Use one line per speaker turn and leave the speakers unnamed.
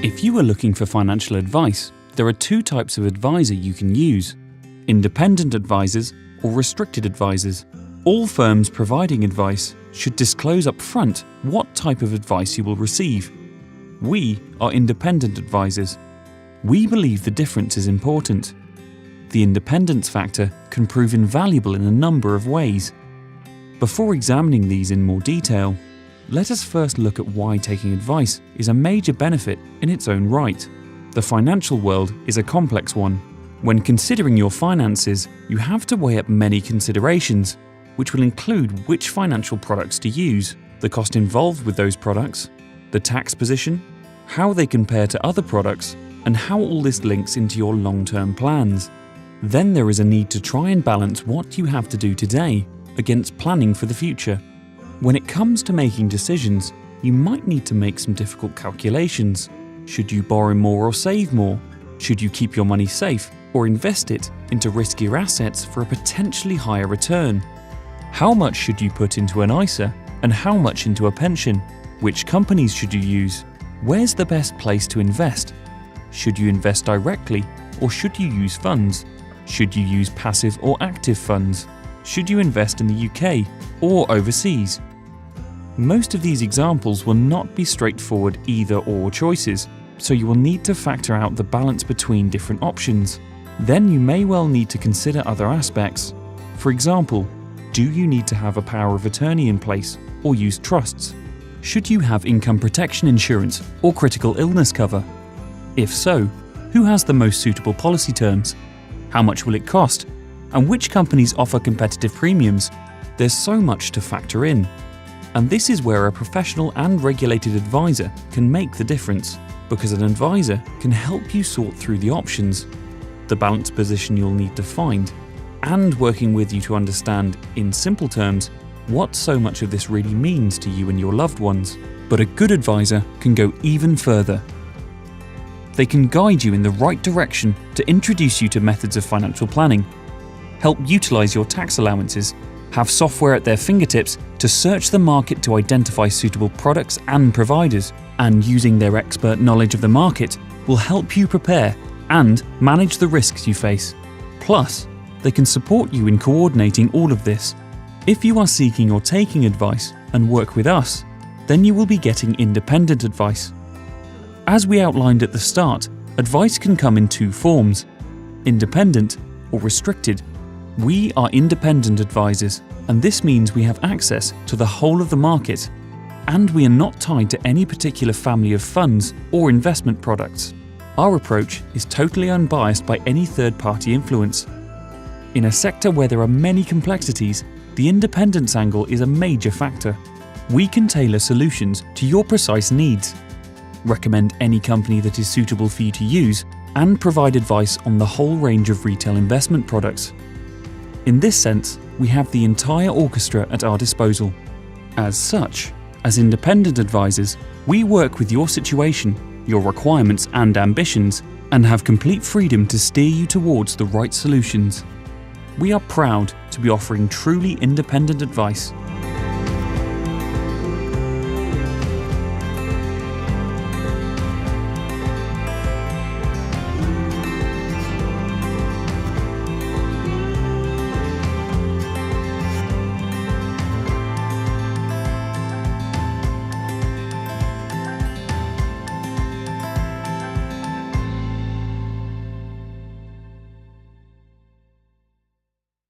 If you are looking for financial advice, there are two types of advisor you can use: independent advisors or restricted advisors. All firms providing advice should disclose up front what type of advice you will receive. We are independent advisors. We believe the difference is important. The independence factor can prove invaluable in a number of ways. Before examining these in more detail, let us first look at why taking advice is a major benefit in its own right. The financial world is a complex one. When considering your finances, you have to weigh up many considerations, which will include which financial products to use, the cost involved with those products, the tax position, how they compare to other products, and how all this links into your long-term plans. Then there is a need to try and balance what you have to do today against planning for the future. When it comes to making decisions, you might need to make some difficult calculations. Should you borrow more or save more? Should you keep your money safe or invest it into riskier assets for a potentially higher return? How much should you put into an ISA and how much into a pension? Which companies should you use? Where's the best place to invest? Should you invest directly or should you use funds? Should you use passive or active funds? Should you invest in the UK or overseas? Most of these examples will not be straightforward either-or choices, so you will need to factor out the balance between different options. Then you may well need to consider other aspects. For example, do you need to have a power of attorney in place or use trusts? Should you have income protection insurance or critical illness cover? If so, who has the most suitable policy terms? How much will it cost? And which companies offer competitive premiums? There's so much to factor in. And this is where a professional and regulated advisor can make the difference, because an advisor can help you sort through the options, the balanced position you'll need to find, and working with you to understand, in simple terms, what so much of this really means to you and your loved ones. But a good advisor can go even further. They can guide you in the right direction to introduce you to methods of financial planning, help utilize your tax allowances, have software at their fingertips to search the market to identify suitable products and providers, and using their expert knowledge of the market will help you prepare and manage the risks you face. Plus, they can support you in coordinating all of this. If you are seeking or taking advice and work with us, then you will be getting independent advice. As we outlined at the start, advice can come in two forms: independent or restricted. We are independent advisors, and this means we have access to the whole of the market, and we are not tied to any particular family of funds or investment products. Our approach is totally unbiased by any third-party influence. In a sector where there are many complexities, the independence angle is a major factor. We can tailor solutions to your precise needs, recommend any company that is suitable for you to use, and provide advice on the whole range of retail investment products. In this sense, we have the entire orchestra at our disposal. As such, as independent advisors, we work with your situation, your requirements and ambitions, and have complete freedom to steer you towards the right solutions. We are proud to be offering truly independent advice